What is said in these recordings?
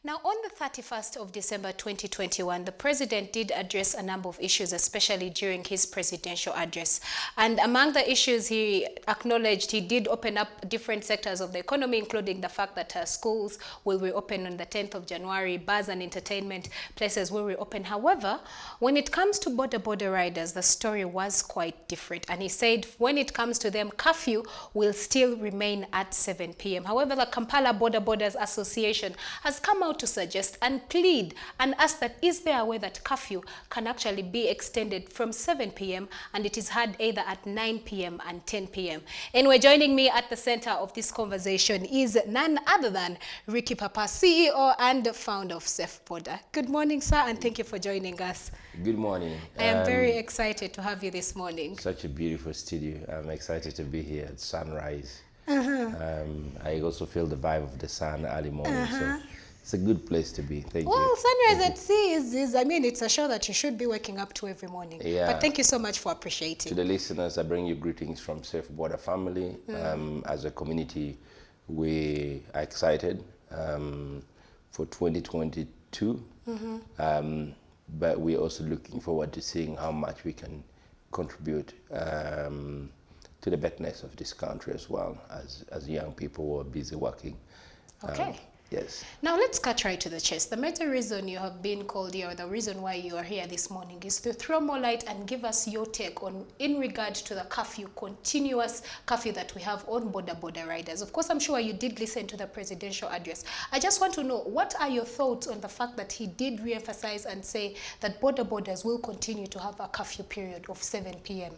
Now, on the 31st of December 2021, the president did address a number of issues, especially during his presidential address. And among the issues he acknowledged, he did open up different sectors of the economy, including the fact that schools will reopen on the 10th of January, bars and entertainment places will reopen. However, when it comes to Boda riders, the story was quite different. And he said when it comes to them, curfew will still remain at 7 p.m. However, the Kampala Boda Bodas Association has come out to suggest and plead and ask that is there a way that curfew can actually be extended from 7 p.m. and it is had either at 9 p.m. and 10 p.m. Anyway, joining me at the center of this conversation is none other than Ricky Papa, CEO and founder of Boda. Good morning, sir, and thank you for joining us. Good morning. I am very excited to have you this morning. Such a beautiful studio. I'm excited to be here at sunrise. I also feel the vibe of the sun early morning, so it's a good place to be. Thank you. Well, Sunrise at Sea is, I mean, it's a show that you should be waking up to every morning. Yeah. But thank you so much for appreciating. To the listeners, I bring you greetings from Boda family. As a community, we are excited for 2022. But we're also looking forward to seeing how much we can contribute to the betterness of this country as well, as young people who are busy working. Okay. Yes. Now let's cut right to the chase. The major reason you have been called here, or the reason why you are here this morning, is to throw more light and give us your take on in regard to the continuous curfew that we have on Boda riders. Of course, I'm sure you did listen to the presidential address. I just want to know, what are your thoughts on the fact that he did re-emphasize and say that Boda Bodas will continue to have a curfew period of 7 p.m.?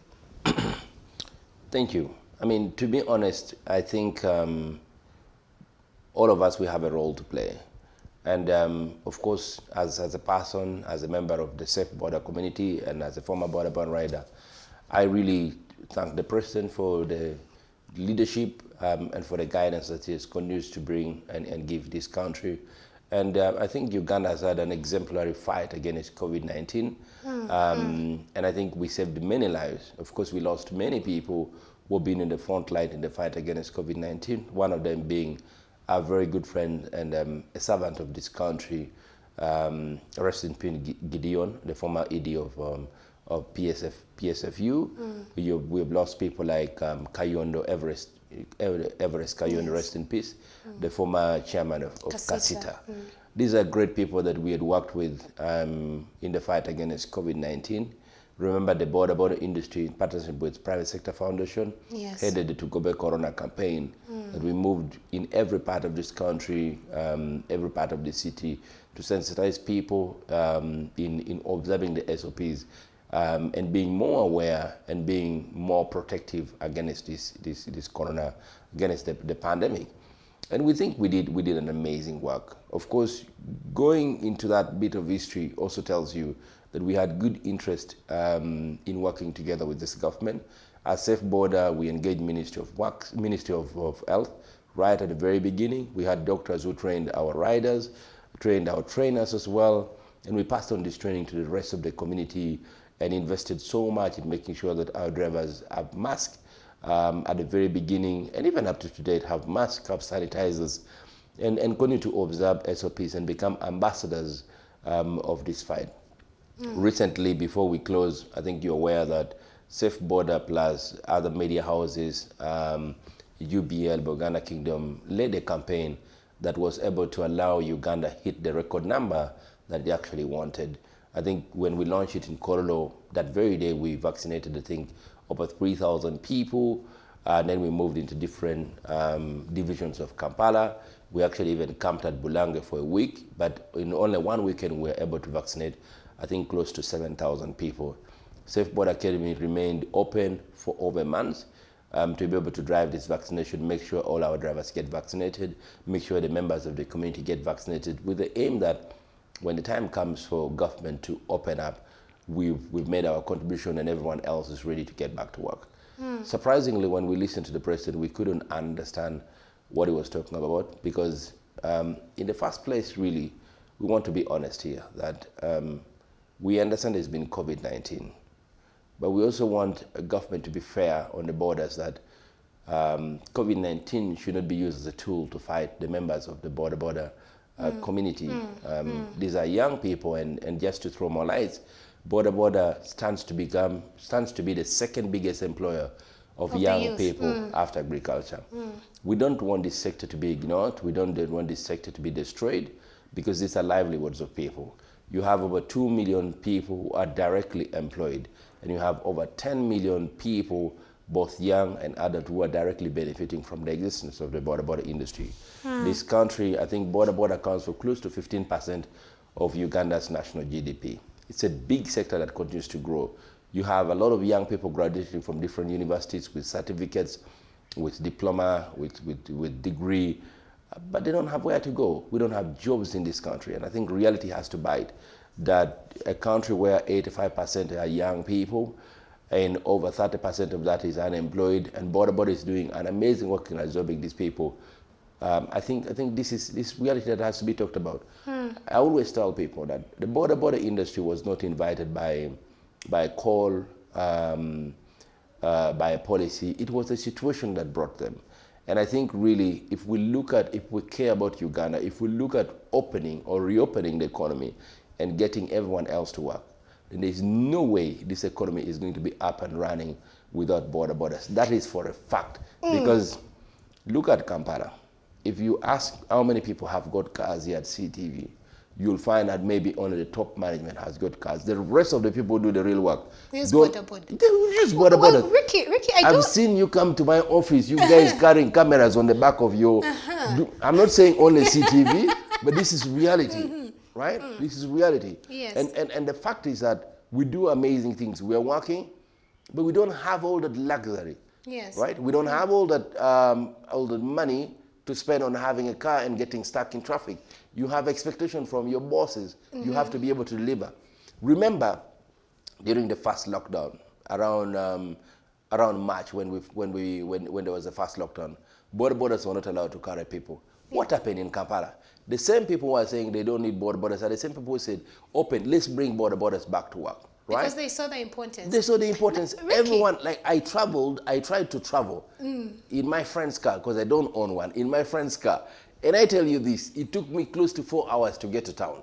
Thank you. I mean, to be honest, I think all of us, we have a role to play. And of course, as a person, as a member of the Safe Boda community, and as a former Boda rider, I really thank the president for the leadership and for the guidance that he has continued to bring and give this country. And I think Uganda has had an exemplary fight against COVID-19. And I think we saved many lives. Of course, we lost many people who have been in the front line in the fight against COVID-19, one of them being a very good friend and a servant of this country, rest in peace, Gideon, the former ED of PSFU. We have lost people like Kayondo Everest Kayondo, rest in peace, the former chairman of Kasita. These are great people that we had worked with in the fight against COVID-19. Remember the Boda industry in partnership with Private Sector Foundation headed the To Go Back Corona campaign that we moved in every part of this country, every part of the city to sensitize people in observing the SOPs and being more aware and being more protective against this corona, against the pandemic. And we think we did an amazing work. Of course, going into that bit of history also tells you that we had good interest in working together with this government. As Safe Boda, we engaged Ministry of Works, Ministry of Health, right at the very beginning. We had doctors who trained our riders, trained our trainers as well, and we passed on this training to the rest of the community and invested so much in making sure that our drivers have masks at the very beginning, and even up to today have masks, have sanitizers, and continue to observe SOPs and become ambassadors of this fight. Recently, before we close, I think you're aware that Safe Boda plus other media houses, UBL, Uganda Kingdom, led a campaign that was able to allow Uganda hit the record number that they actually wanted. I think when we launched it in Kololo, that very day we vaccinated, I think, over 3,000 people. And then we moved into different divisions of Kampala. We actually even camped at Bulange for a week, but in only one weekend we were able to vaccinate, I think, close to 7,000 people. Safe Boda Academy remained open for over a month to be able to drive this vaccination, make sure all our drivers get vaccinated, make sure the members of the community get vaccinated, with the aim that when the time comes for government to open up, we've made our contribution and everyone else is ready to get back to work. Surprisingly, when we listened to the president, we couldn't understand what he was talking about because in the first place, really, we want to be honest here that we understand there's been COVID-19, but we also want a government to be fair on the borders that COVID-19 should not be used as a tool to fight the members of the Boda community. These are young people, and just to throw more lights, Boda stands to be the second biggest employer of young people after agriculture. We don't want this sector to be ignored. We don't want this sector to be destroyed, because these are livelihoods of people. You have over 2 million people who are directly employed, and you have over 10 million people, both young and adult, who are directly benefiting from the existence of the Boda industry. This country, I think Boda accounts for close to 15% of Uganda's national GDP. It's a big sector that continues to grow. You have a lot of young people graduating from different universities with certificates, with diploma, with degree, but they don't have where to go. We don't have jobs in this country, and I think reality has to bite, that a country where 85% are young people and over 30% of that is unemployed, and Boda is doing an amazing work in absorbing these people. I think this reality that has to be talked about. I always tell people that the Boda industry was not invited by a call, by a policy. It was a situation that brought them. And I think really, if we care about Uganda, if we look at opening or reopening the economy and getting everyone else to work, then there's no way this economy is going to be up and running without Bodas. That is for a fact. Because look at Kampala. If you ask how many people have got cars here at CTV, you'll find that maybe only the top management has got cars. The rest of the people do the real work. Use Boda. Use Boda. Well, Ricky, I've seen you come to my office, you guys carrying cameras on the back of your... I'm not saying only CTV, but this is reality, right? This is reality. Yes. And the fact is that we do amazing things. We are working, but we don't have all that luxury, yes, right? We don't have all that money to spend on having a car and getting stuck in traffic. You have expectation from your bosses. You have to be able to deliver. Remember, during the first lockdown, around March, when there was a first lockdown, Bodas were not allowed to carry people. What happened in Kampala? The same people who are saying they don't need Bodas are the same people who said, open, let's bring Bodas back to work. Right? Because they saw the importance. They saw the importance. Ricky. Everyone, like I tried to travel in my friend's car, because I don't own one, in my friend's car. And I tell you this, it took me close to 4 hours to get to town.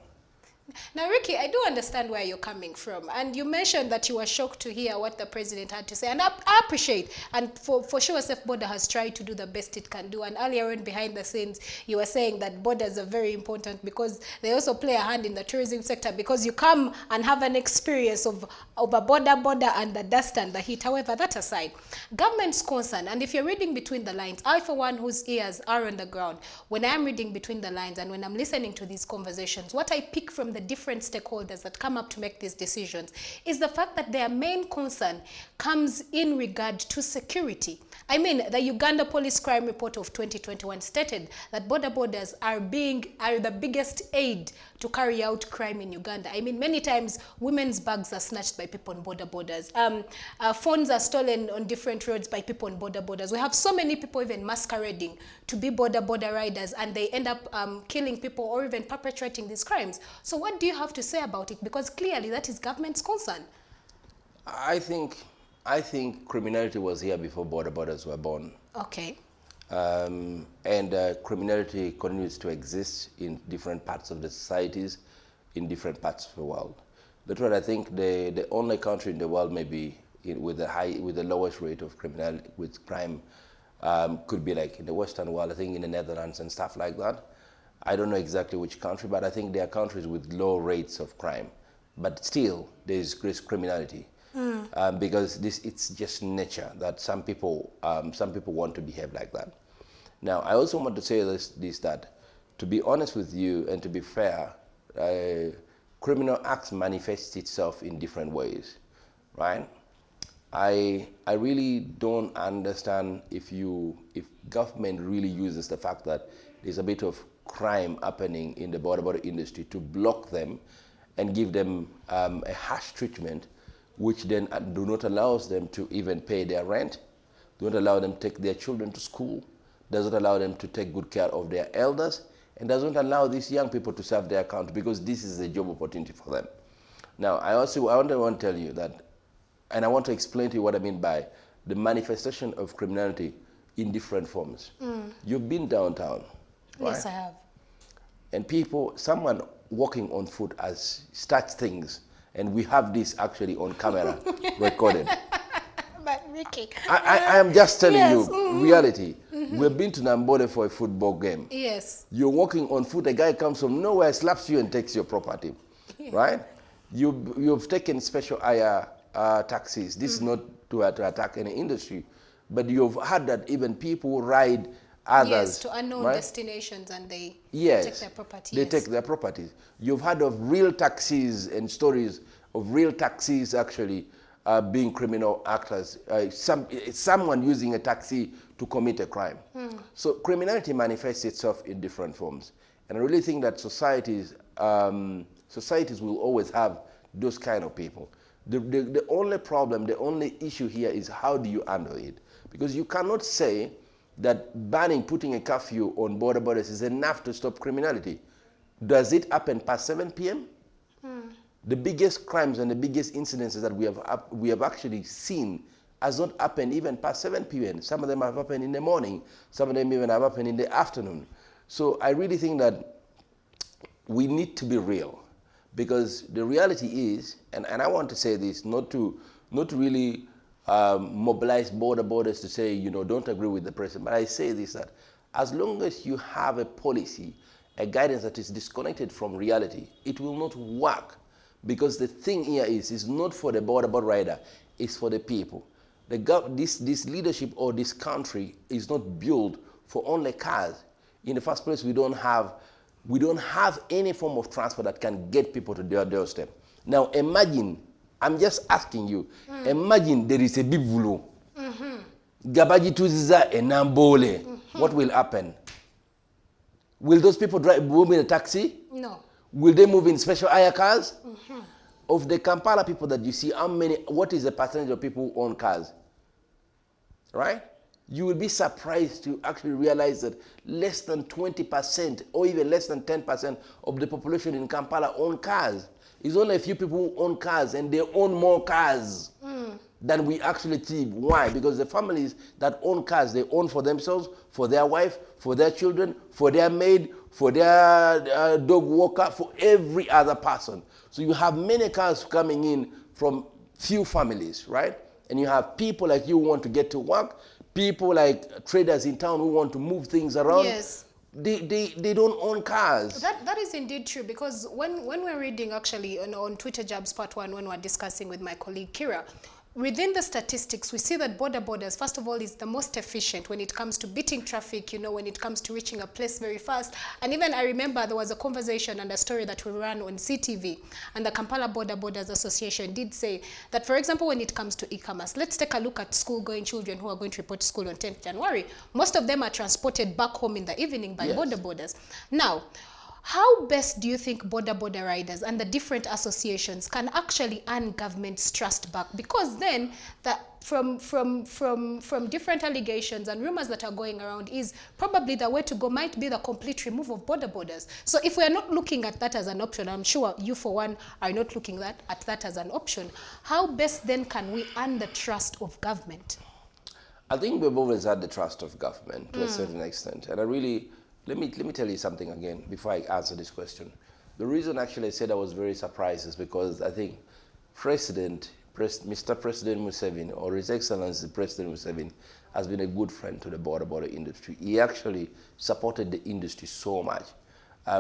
Now, Ricky, I do understand where you're coming from. And you mentioned that you were shocked to hear what the president had to say. And I appreciate, and for sure, Boda has tried to do the best it can do. And earlier on, behind the scenes, you were saying that borders are very important because they also play a hand in the tourism sector, because you come and have an experience of a Boda and the dust and the heat. However, that aside, government's concern, and if you're reading between the lines, I, for one whose ears are on the ground, when I'm reading between the lines and when I'm listening to these conversations, what I pick from the different stakeholders that come up to make these decisions is the fact that their main concern comes in regard to security. I mean, the Uganda Police Crime Report of 2021 stated that Boda Bodas are the biggest aid to carry out crime in Uganda. I mean, many times women's bags are snatched by people on Boda Bodas. Phones are stolen on different roads by people on Boda Bodas. We have so many people even masquerading to be Boda riders, and they end up killing people or even perpetrating these crimes. So what do you have to say about it? Because clearly that is government's concern. I think criminality was here before Bodas were born. Okay. And criminality continues to exist in different parts of the societies, in different parts of the world. But what I think the only country in the world maybe with the lowest rate of criminality, with crime, could be like in the Western world, I think in the Netherlands and stuff like that. I don't know exactly which country, but I think there are countries with low rates of crime. But still, there's criminality. Because it's just nature that some people want to behave like that. Now, I also want to say this that, to be honest with you and to be fair, criminal acts manifest itself in different ways, right? I really don't understand if government really uses the fact that there's a bit of crime happening in the Boda industry to block them and give them a harsh treatment, which then do not allow them to even pay their rent, do not allow them to take their children to school, does not allow them to take good care of their elders, and doesn't allow these young people to serve their country, because this is a job opportunity for them. Now, I want to tell you that, and I want to explain to you what I mean by the manifestation of criminality in different forms. You've been downtown, right? Yes, I have. and someone walking on foot starts things, and we have this actually on camera recorded. But Ricky, I am just telling yes. you reality. We've been to Nambole for a football game. Yes. You're walking on foot, a guy comes from nowhere, slaps you and takes your property, right? You've taken special hire taxis. This is not to attack any industry, but you've had that even people ride others. Yes, to unknown right? destinations, and they Yes, take their property. they take their properties. You've heard of real taxis and stories of real taxis actually being criminal actors. Someone using a taxi to commit a crime. So criminality manifests itself in different forms. And I really think that societies will always have those kind of people. The only problem, the only issue here is how do you handle it? Because you cannot say that putting a curfew on Boda Bodas is enough to stop criminality. Does it happen past 7 p.m.? The biggest crimes and the biggest incidences that we have actually seen has not happened even past 7 p.m. Some of them have happened in the morning. Some of them even have happened in the afternoon. So I really think that we need to be real, because the reality is, and I want to say this, not to really mobilize Boda Bodas to say, don't agree with the president, but I say this, that as long as you have a policy, a guidance that is disconnected from reality, it will not work. Because the thing here is not for the Boda Bodas rider, it's for the people. This leadership or this country is not built for only cars. In the first place, we don't have any form of transport that can get people to their doorstep. Now imagine, I'm just asking you, imagine there is a bivulo. Gabaji tuziza enambole. What will happen? Will those people move in a taxi? No. Will they move in special hire cars? Of the Kampala people that you see, what is the percentage of people who own cars? Right? You will be surprised to actually realize that less than 20% or even less than 10% of the population in Kampala own cars. It's only a few people who own cars, and they own more cars than we actually see. Why? Because the families that own cars, they own for themselves, for their wife, for their children, for their maid, for their dog walker, for every other person. So you have many cars coming in from few families, right? And you have people like you who want to get to work, people like traders in town who want to move things around. Yes. They don't own cars. That is indeed true, because when we're reading actually on Twitter Jabs Part 1, when we're discussing with my colleague Kira, within the statistics, we see that Boda Bodas, first of all, is the most efficient when it comes to beating traffic, when it comes to reaching a place very fast. And even I remember there was a conversation and a story that we ran on CTV, and the Kampala Boda Bodas Association did say that, for example, when it comes to e-commerce, let's take a look at school-going children who are going to report to school on 10th January. Most of them are transported back home in the evening by Boda Bodas. Now, how best do you think Boda Boda riders and the different associations can actually earn government's trust back? Because then from different allegations and rumors that are going around is probably the way to go might be the complete remove of Boda Bodas. So if we are not looking at that as an option, I'm sure you for one are not looking at that as an option, how best then can we earn the trust of government? I think we've always had the trust of government to a certain extent. And let me tell you something again before I answer this question. The reason actually I said I was very surprised is because I think Mr. President Museveni, or His Excellency President Museveni, has been a good friend to the border industry. He actually supported the industry so much.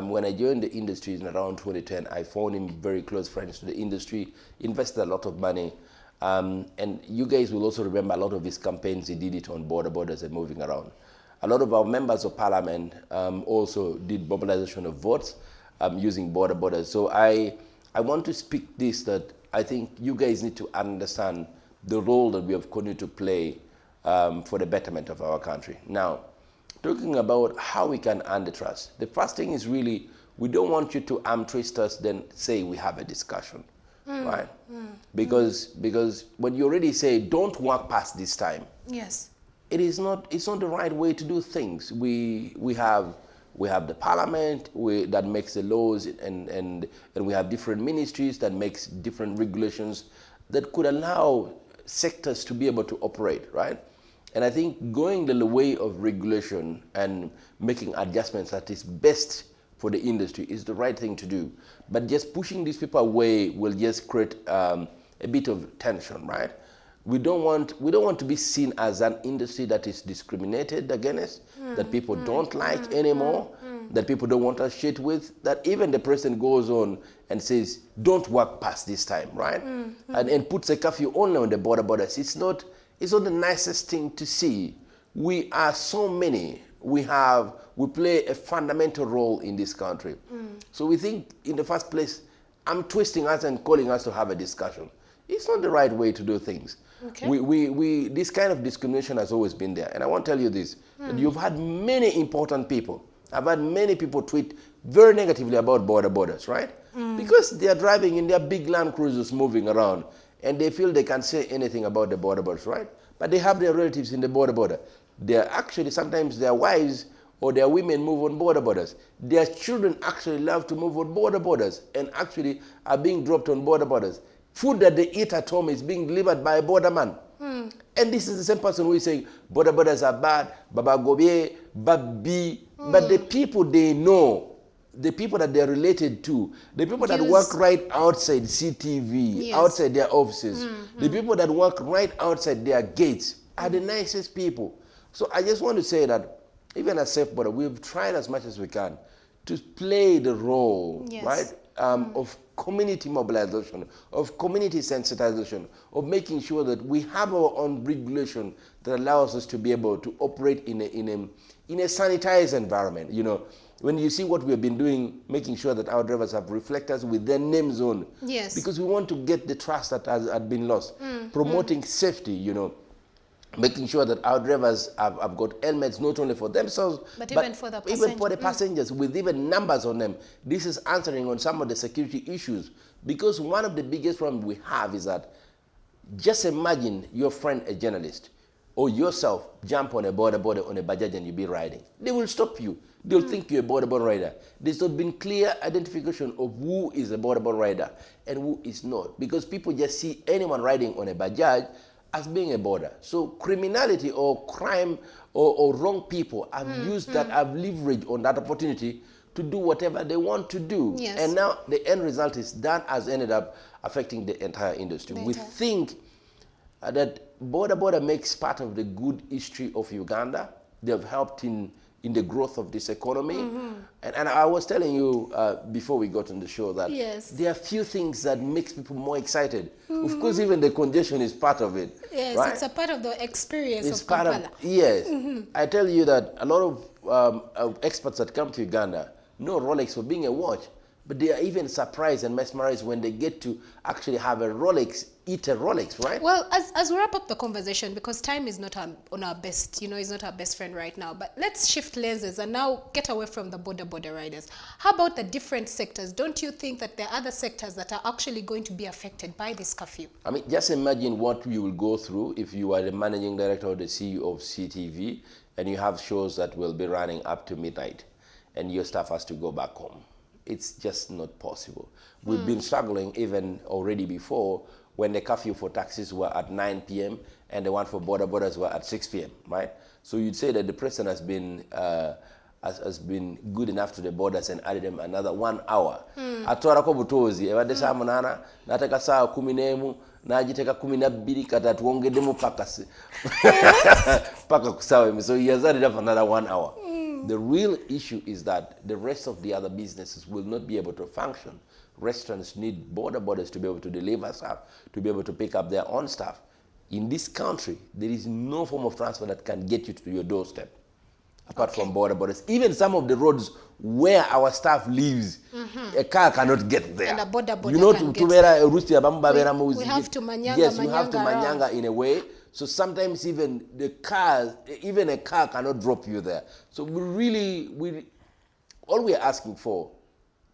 When I joined the industry in around 2010, I found him very close friends to the industry, invested a lot of money. And you guys will also remember a lot of his campaigns, he did it on Boda Bodas and moving around. A lot of our members of parliament also did mobilization of votes using Boda Bodas. So I want to speak this, that I think you guys need to understand the role that we have continued to play for the betterment of our country. Now, talking about how we can earn the trust, the first thing is really, we don't want you to arm twist us, then say we have a discussion, right? Because when you already say, don't walk past this time. Yes. It's not the right way to do things. We have the parliament that makes the laws, and we have different ministries that makes different regulations that could allow sectors to be able to operate, right? And I think going the way of regulation and making adjustments that is best for the industry is the right thing to do. But just pushing these people away will just create a bit of tension, right? We don't want to be seen as an industry that is discriminated against, that people don't like anymore, that people don't want to shit with, that even the president goes on and says, don't work past this time, right? And puts a curfew only on the Boda Bodas. It's not the nicest thing to see. We are so many. We play a fundamental role in this country. So we think in the first place, I'm twisting us and calling us to have a discussion. It's not the right way to do things. Okay. This kind of discrimination has always been there. And I want to tell you this, that you've had many important people. I've had many people tweet very negatively about Boda Bodas, right? Because they are driving in their big Land Cruisers moving around and they feel they can say anything about the Boda Bodas, right? But they have their relatives in the Boda Boda. They're actually, sometimes their wives or their women move on Boda Bodas. Their children actually love to move on Boda Bodas and actually are being dropped on Boda Bodas. Food that they eat at home is being delivered by a border man. And this is the same person who is saying, Boda Bodas are bad, Baba Gobie, Babi. But the people they know, the people that they're related to, the people that work right outside CTV, outside their offices, the people that work right outside their gates are the nicest people. So I just want to say that even as Safe Border, we've tried as much as we can to play the role, right, of community mobilization, of community sensitization, of making sure that we have our own regulation that allows us to be able to operate in a sanitized environment. You know, when you see what we have been doing, making sure that our drivers have reflectors with their names on, because we want to get the trust that had been lost, promoting safety, you know, making sure that our drivers have got helmets not only for themselves, but even for the passengers, with even numbers on them. This is answering on some of the security issues, because one of the biggest problems we have is that, just imagine your friend, a journalist, or yourself jump on a border on a Bajaj and you be riding. They will stop you. They'll think you're a border rider. There's not been clear identification of who is a border rider and who is not, because people just see anyone riding on a Bajaj as being a border. So criminality or crime or wrong people have used that, have leveraged on that opportunity to do whatever they want to do. And now the end result is that has ended up affecting the entire industry. We think that Boda makes part of the good history of Uganda. They have helped in the growth of this economy. And I was telling you before we got on the show that there are few things that makes people more excited. Of course, even the congestion is part of it. Right? It's a part of the experience of Kampala. I tell you that a lot of experts that come to Uganda know Rolex for being a watch, but they are even surprised and mesmerized when they get to actually have a Rolex, eat a Rolex, right? Well, as we wrap up the conversation, because time is not on our best, you know, is not our best friend right now, but let's shift lenses and now get away from the border riders. How about the different sectors? Don't you think that there are other sectors that are actually going to be affected by this curfew? I mean, just imagine what you will go through if you are the managing director or the CEO of CTV and you have shows that will be running up to midnight and your staff has to go back home. It's just not possible. We've been struggling even already before when the curfew for taxis were at 9 p.m. and the one for Boda Bodas were at 6 p.m., right? So you'd say that the president has been good enough to the borders and added them another 1 hour. Atwara ko butozi, ebade saa munana, nataka saa 11, najiteka 12 kata tuongedemo paka kusawa. So he has added up another 1 hour. The real issue is that the rest of the other businesses will not be able to function. Restaurants need Boda Bodas to be able to deliver stuff, to be able to pick up their own stuff. In this country, there is no form of transport that can get you to your doorstep, apart from Boda Bodas. Even some of the roads where our staff lives, a car cannot get there. And a Boda Boda you know, can get there. We have to manyanga, yes, we have to manyanga in a way. So sometimes even a car cannot drop you there. So all we are asking for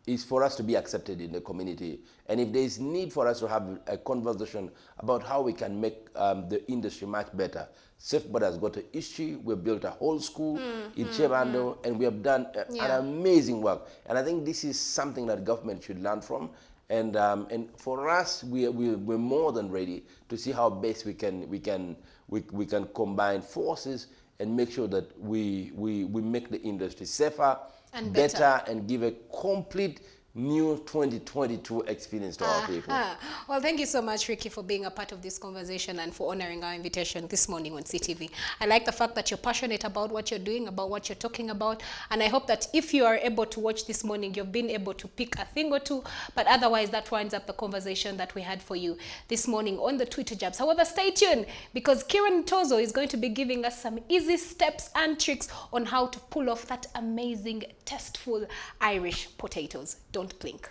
is for us to be accepted in the community. And if there is need for us to have a conversation about how we can make the industry much better. Safe Border has got a history. We've built a whole school in Chebando, and we have done an amazing work. And I think this is something that government should learn from. And for us, we're more than ready to see how best we can combine forces and make sure that we make the industry safer And better and give a complete new 2022 experience to our people. Well, thank you so much, Ricky, for being a part of this conversation and for honoring our invitation this morning on CTV. I like the fact that you're passionate about what you're doing, about what you're talking about, and I hope that if you are able to watch this morning, you've been able to pick a thing or two, but otherwise that winds up the conversation that we had for you this morning on the Twitter Jabs. However, stay tuned, because Kieran Tozo is going to be giving us some easy steps and tricks on how to pull off that amazing, tasteful Irish potatoes. Don't blink.